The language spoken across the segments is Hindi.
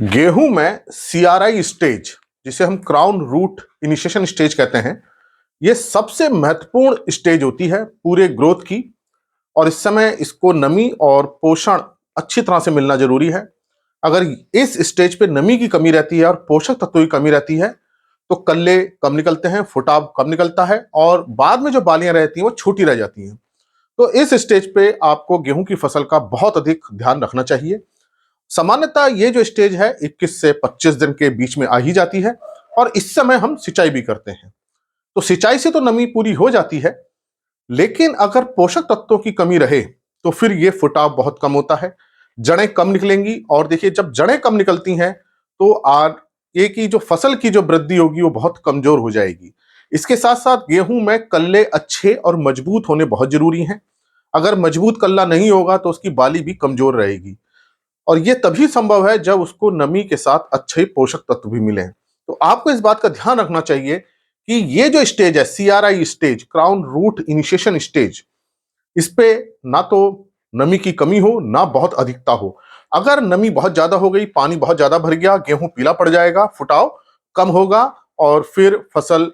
गेहूं में सीआरआई स्टेज, जिसे हम क्राउन रूट इनिशिएशन स्टेज कहते हैं, ये सबसे महत्वपूर्ण स्टेज होती है पूरे ग्रोथ की। और इस समय इसको नमी और पोषण अच्छी तरह से मिलना जरूरी है। अगर इस स्टेज पे नमी की कमी रहती है और पोषक तत्वों की कमी रहती है तो कल्ले कम निकलते हैं, फुटाव कम निकलता है और बाद में जो बालियां रहती हैं वो छोटी रह जाती हैं। तो इस स्टेज पे आपको गेहूं की फसल का बहुत अधिक ध्यान रखना चाहिए। सामान्यतः ये जो स्टेज है 21 से 25 दिन के बीच में आ ही जाती है और इस समय हम सिंचाई भी करते हैं। तो सिंचाई से तो नमी पूरी हो जाती है, लेकिन अगर पोषक तत्वों की कमी रहे तो फिर ये फुटाव बहुत कम होता है, जड़ें कम निकलेंगी। और देखिए, जब जड़ें कम निकलती हैं तो ये की जो फसल की जो वृद्धि होगी वो बहुत कमजोर हो जाएगी। इसके साथ साथ गेहूं में कल्ले अच्छे और मजबूत होने बहुत जरूरी हैं। अगर मजबूत कल्ला नहीं होगा तो उसकी बाली भी कमजोर रहेगी और ये तभी संभव है जब उसको नमी के साथ अच्छे पोषक तत्व भी मिले। तो आपको इस बात का ध्यान रखना चाहिए कि ये जो स्टेज है CRI stage, crown root initiation stage, इस पे ना तो नमी की कमी हो ना बहुत अधिकता हो। अगर नमी बहुत ज्यादा हो गई, पानी बहुत ज्यादा भर गया, गेहूं पीला पड़ जाएगा, फुटाव कम होगा और फिर फसल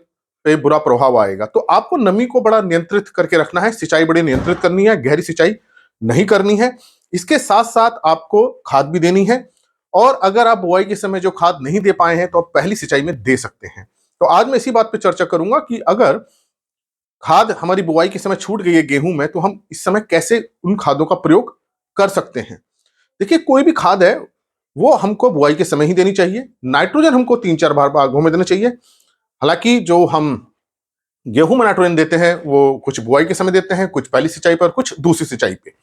पे बुरा प्रभाव आएगा। तो आपको नमी को बड़ा नियंत्रित करके रखना है, सिंचाई बड़ी नियंत्रित करनी है, गहरी सिंचाई नहीं करनी है। इसके साथ साथ आपको खाद भी देनी है और अगर आप बुआई के समय जो खाद नहीं दे पाए हैं तो आप पहली सिंचाई में दे सकते हैं। तो आज मैं इसी बात पे चर्चा करूंगा कि अगर खाद हमारी बुआई के समय छूट गई है गेहूं में तो हम इस समय कैसे उन खादों का प्रयोग कर सकते हैं। देखिए, कोई भी खाद है वो हमको बुआई के समय ही देनी चाहिए। नाइट्रोजन हमको 3-4 बार भागों में देना चाहिए। हालांकि जो हम गेहूं में नाइट्रोजन देते हैं वो कुछ बुआई के समय देते हैं, कुछ पहली सिंचाई पर, कुछ दूसरी सिंचाई पे।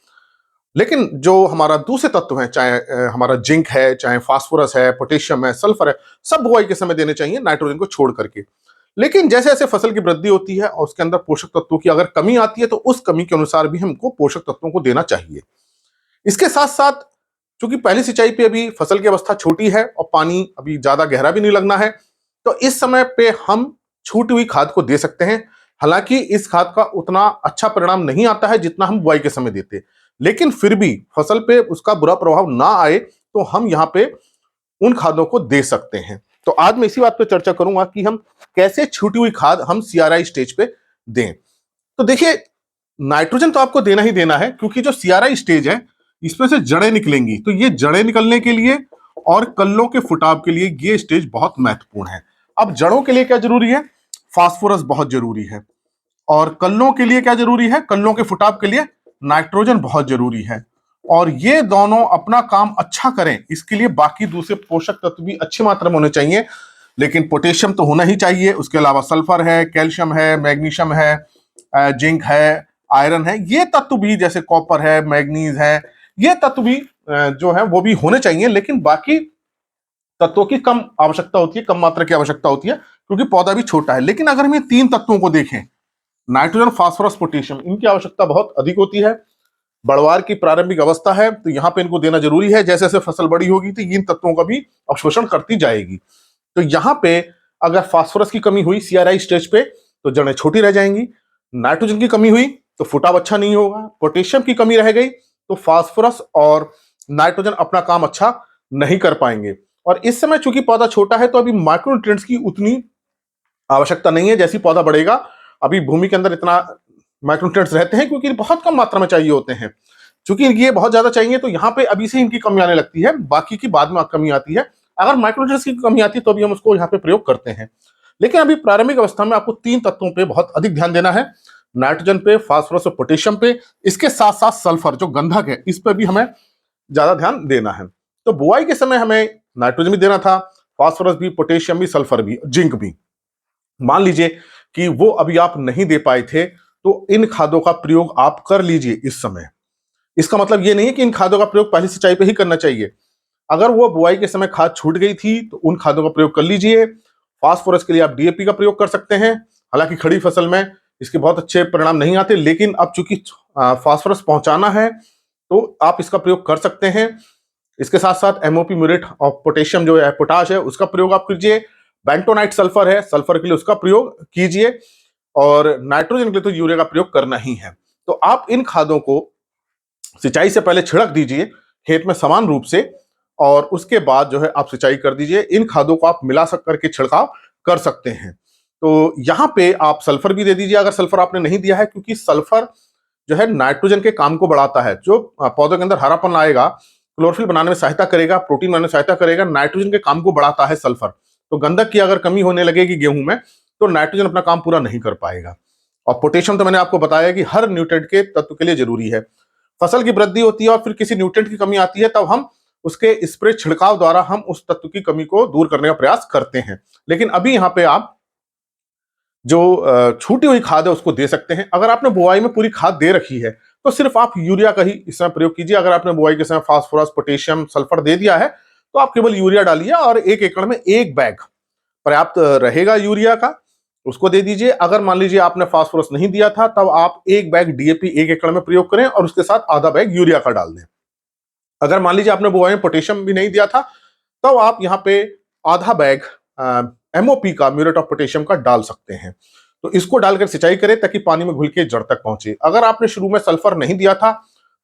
लेकिन जो हमारा दूसरे तत्व है, चाहे हमारा जिंक है, चाहे फास्फोरस है, पोटेशियम है, सल्फर है, सब बुआई के समय देने चाहिए नाइट्रोजन को छोड़ करके। लेकिन जैसे जैसे फसल की वृद्धि होती है और उसके अंदर पोषक तत्वों की अगर कमी आती है तो उस कमी के अनुसार भी हमको पोषक तत्वों को देना चाहिए। इसके साथ साथ चूंकि पहली सिंचाई पे अभी फसल की अवस्था छोटी है और पानी अभी ज्यादा गहरा भी नहीं लगना है, तो इस समय पे हम छूटी हुई खाद को दे सकते हैं। हालांकि इस खाद का उतना अच्छा परिणाम नहीं आता है जितना हम बुआई के समय देते, लेकिन फिर भी फसल पे उसका बुरा प्रभाव ना आए तो हम यहाँ पे उन खादों को दे सकते हैं। तो आज मैं इसी बात पे चर्चा करूंगा कि हम कैसे छूटी हुई खाद हम सीआरआई स्टेज पे दें। तो देखिए, नाइट्रोजन तो आपको देना ही देना है क्योंकि जो सीआरआई स्टेज है इसमें से जड़ें निकलेंगी। तो ये जड़ें निकलने के लिए और कल्लों के फुटाव के लिए ये स्टेज बहुत महत्वपूर्ण है। अब जड़ों के लिए क्या जरूरी है? फास्फोरस बहुत जरूरी है। और कल्लों के लिए क्या जरूरी है? कल्लों के फुटाव के लिए नाइट्रोजन बहुत जरूरी है। और ये दोनों अपना काम अच्छा करें इसके लिए बाकी दूसरे पोषक तत्व भी अच्छी मात्रा में होने चाहिए। लेकिन पोटेशियम तो होना ही चाहिए, उसके अलावा सल्फर है, कैल्शियम है, मैग्नीशियम है, जिंक है, आयरन है, ये तत्व भी, जैसे कॉपर है, मैग्नीज है, ये तत्व भी जो है वो भी होने चाहिए। लेकिन बाकी तत्वों की कम आवश्यकता होती है, कम मात्रा की आवश्यकता होती है क्योंकि पौधा भी छोटा है। लेकिन अगर हम ये 3 तत्वों को देखें, नाइट्रोजन, फास्फोरस, पोटेशियम, इनकी आवश्यकता बहुत अधिक होती है। बढ़वार की प्रारंभिक अवस्था है तो यहाँ पे इनको देना जरूरी है। जैसे जैसे फसल बड़ी होगी तो इन तत्वों का भी अवशोषण करती जाएगी। तो यहाँ पे अगर फास्फोरस की कमी हुई सीआरआई स्टेज पे तो जड़ें छोटी रह जाएंगी। नाइट्रोजन की कमी हुई तो फुटाव अच्छा नहीं होगा। पोटेशियम की कमी रह गई तो फास्फोरस और नाइट्रोजन अपना काम अच्छा नहीं कर पाएंगे। और इस समय चूंकि पौधा छोटा है तो अभी माइक्रोन्यूट्रिएंट्स की उतनी आवश्यकता नहीं है। जैसी पौधा बढ़ेगा, अभी भूमि के अंदर इतना माइक्रोन्यूट्रिएंट्स रहते हैं क्योंकि बहुत कम मात्रा में चाहिए होते हैं। चूंकि ये बहुत ज्यादा चाहिए तो यहाँ पे अभी से इनकी कमी आने लगती है, बाकी की बाद में कमी आती है। अगर माइक्रोन्यूट्रिएंट्स की कमी आती है तो अभी हम उसको यहाँ पे प्रयोग करते हैं। लेकिन अभी प्रारंभिक अवस्था में आपको 3 तत्वों पे बहुत अधिक ध्यान देना है, नाइट्रोजन पे, फास्फोरस और पोटेशियम पे। इसके साथ साथ सल्फर जो गंधक है इस पर भी हमें ज्यादा ध्यान देना है। तो बुआई के समय हमें नाइट्रोजन भी देना था, फास्फोरस भी, पोटेशियम भी, सल्फर भी, जिंक भी। मान लीजिए कि वो अभी आप नहीं दे पाए थे तो इन खादों का प्रयोग आप कर लीजिए इस समय। इसका मतलब ये नहीं है कि इन खादों का प्रयोग पहली सिंचाई पे ही करना चाहिए। अगर वो बुआई के समय खाद छूट गई थी तो उन खादों का प्रयोग कर लीजिए। फास्फोरस के लिए आप डीएपी का प्रयोग कर सकते हैं। हालांकि खड़ी फसल में इसके बहुत अच्छे परिणाम नहीं आते, लेकिन अब चूंकि फास्फोरस पहुंचाना है तो आप इसका प्रयोग कर सकते हैं। इसके साथ साथ एमओपी, म्यूरेट और पोटेशियम जो है, पोटाश है, उसका प्रयोग आप कीजिए। बेंटोनाइट सल्फर है, सल्फर के लिए उसका प्रयोग कीजिए। और नाइट्रोजन के लिए तो यूरिया का प्रयोग करना ही है। तो आप इन खादों को सिंचाई से पहले छिड़क दीजिए खेत में समान रूप से। और उसके बाद जो है आप सिंचाई कर दीजिए। इन खादों को आप मिला करके छिड़काव कर सकते हैं। तो यहाँ पे आप सल्फर भी दे दीजिए अगर सल्फर आपने नहीं दिया है, क्योंकि सल्फर जो है नाइट्रोजन के काम को बढ़ाता है, जो पौधों के अंदर हरापन लाएगा, क्लोरोफिल बनाने में सहायता करेगा, प्रोटीन बनाने में सहायता करेगा, नाइट्रोजन के काम को बढ़ाता है सल्फर। तो गंधक की अगर कमी होने लगेगी गेहूं में तो नाइट्रोजन अपना काम पूरा नहीं कर पाएगा। और पोटेशियम तो मैंने आपको बताया कि हर न्यूट्रेंट के तत्व के लिए जरूरी है। फसल की वृद्धि होती है और फिर किसी न्यूट्रेंट की कमी आती है, तब हम उसके स्प्रे छिड़काव द्वारा हम उस तत्व की कमी को दूर करने का प्रयास करते हैं। लेकिन अभी यहाँ पे आप जो छूटी हुई खाद है उसको दे सकते हैं। अगर आपने बुआई में पूरी खाद दे रखी है तो सिर्फ आप यूरिया का ही इस समय प्रयोग कीजिए। अगर आपने बुआई के समय फास्फोरस, पोटेशियम, सल्फर दे दिया है तो आप केवल यूरिया डालिए और 1 एकड़ में 1 बैग पर्याप्त रहेगा यूरिया का, उसको दे दीजिए। अगर मान लीजिए आपने फास्फोरस नहीं दिया था तब आप 1 बैग डीएपी 1 एकड़ में प्रयोग करें और उसके साथ आधा बैग यूरिया का डाल दें। अगर मान लीजिए आपने बुआई में पोटेशियम भी नहीं दिया था तब आप यहाँ पे आधा बैग एमओपी का, म्यूरेट ऑफ पोटेशियम का डाल सकते हैं। तो इसको डालकर सिंचाई करें ताकि पानी में घुल के जड़ तक पहुंचे। अगर आपने शुरू में सल्फर नहीं दिया था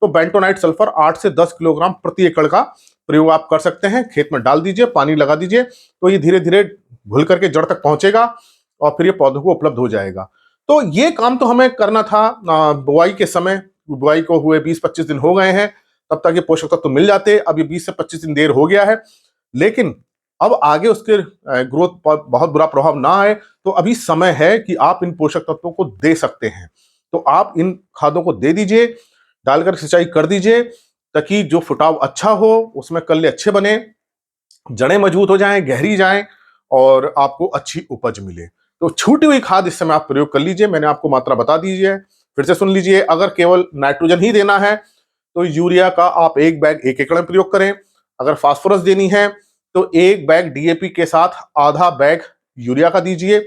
तो बेंटोनाइट सल्फर 8 से 10 किलोग्राम प्रति एकड़ का प्रयोग आप कर सकते हैं। खेत में डाल दीजिए, पानी लगा दीजिए, तो ये धीरे धीरे घुल करके जड़ तक पहुंचेगा और फिर ये पौधों को उपलब्ध हो जाएगा। तो ये काम तो हमें करना था बुआई के समय। बुआई को हुए 20-25 दिन हो गए हैं, तब तक ये पोषक तत्व तो मिल जाते। अब ये 20 से 25 दिन देर हो गया है, लेकिन अब आगे उसके ग्रोथ पर बहुत बुरा प्रभाव ना आए तो अभी समय है कि आप इन पोषक तत्वों को दे सकते हैं। तो आप इन खादों को दे दीजिए, डालकर सिंचाई कर दीजिए ताकि जो फुटाव अच्छा हो, उसमें कल्ले अच्छे बने, जड़ें मजबूत हो जाएं, गहरी जाएं और आपको अच्छी उपज मिले। तो छूटी हुई खाद इस समय आप प्रयोग कर लीजिए। मैंने आपको मात्रा बता दीजिए, फिर से सुन लीजिए। अगर केवल नाइट्रोजन ही देना है तो यूरिया का आप 1 बैग 1 एकड़ में प्रयोग करें। अगर फास्फोरस देनी है तो 1 बैग डीएपी के साथ आधा बैग यूरिया का दीजिए।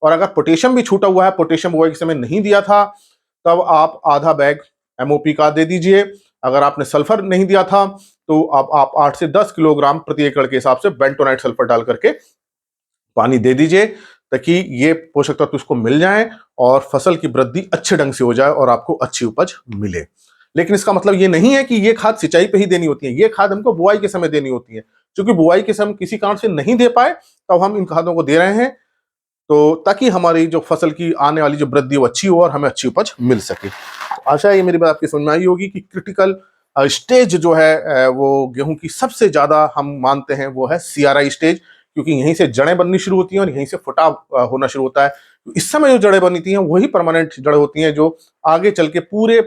और अगर पोटेशियम भी छूटा हुआ है, पोटेशियम बुआई के समय नहीं दिया था, तब आप आधा बैग एमओपी का दे दीजिए। अगर आपने सल्फर नहीं दिया था तो आप 8 से 10 किलोग्राम प्रति एकड़ के हिसाब से बेंटोनाइट सल्फर डाल करके पानी दे दीजिए ताकि ये पोषक तत्व उसको मिल जाएं और फसल की वृद्धि अच्छे ढंग से हो जाए और आपको अच्छी उपज मिले। लेकिन इसका मतलब ये नहीं है कि ये खाद सिंचाई पे ही देनी होती है, ये खाद हमको बुआई के समय देनी होती है। क्योंकि बुआई के समय किसी कारण से नहीं दे पाए तब हम इन खादों को दे रहे हैं, तो ताकि हमारी जो फसल की आने वाली जो वृद्धि वो अच्छी हो और हमें अच्छी उपज मिल सके। आशा है ये मेरी बात आपकी समझ में आई होगी कि क्रिटिकल स्टेज जो है वो गेहूं की सबसे ज्यादा हम मानते हैं वो है सीआरआई स्टेज, क्योंकि यहीं से जड़ें बननी शुरू होती हैं और यहीं से फुटाव होना शुरू होता है। इस समय जो जड़ें बनी हैं वही परमानेंट जड़ें होती हैं जो आगे चल के पूरे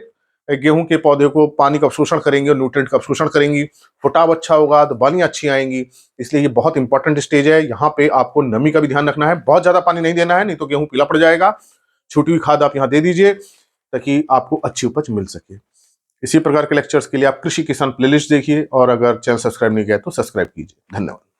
गेहूं के पौधे को पानी का अवशोषण करेंगे और न्यूट्रिएंट का अवशोषण करेंगी। फुटाव अच्छा होगा तो बालियां अच्छी आएंगी। इसलिए ये बहुत इंपॉर्टेंट स्टेज है। यहाँ पे आपको नमी का भी ध्यान रखना है, बहुत ज्यादा पानी नहीं देना है, नहीं तो गेहूं पीला पड़ जाएगा। छूटी हुई खाद आप यहाँ दे दीजिए ताकि आपको अच्छी उपज मिल सके। इसी प्रकार के लेक्चर्स के लिए आप कृषि किसान प्लेलिस्ट देखिए और अगर चैनल सब्सक्राइब नहीं किया तो सब्सक्राइब कीजिए। धन्यवाद।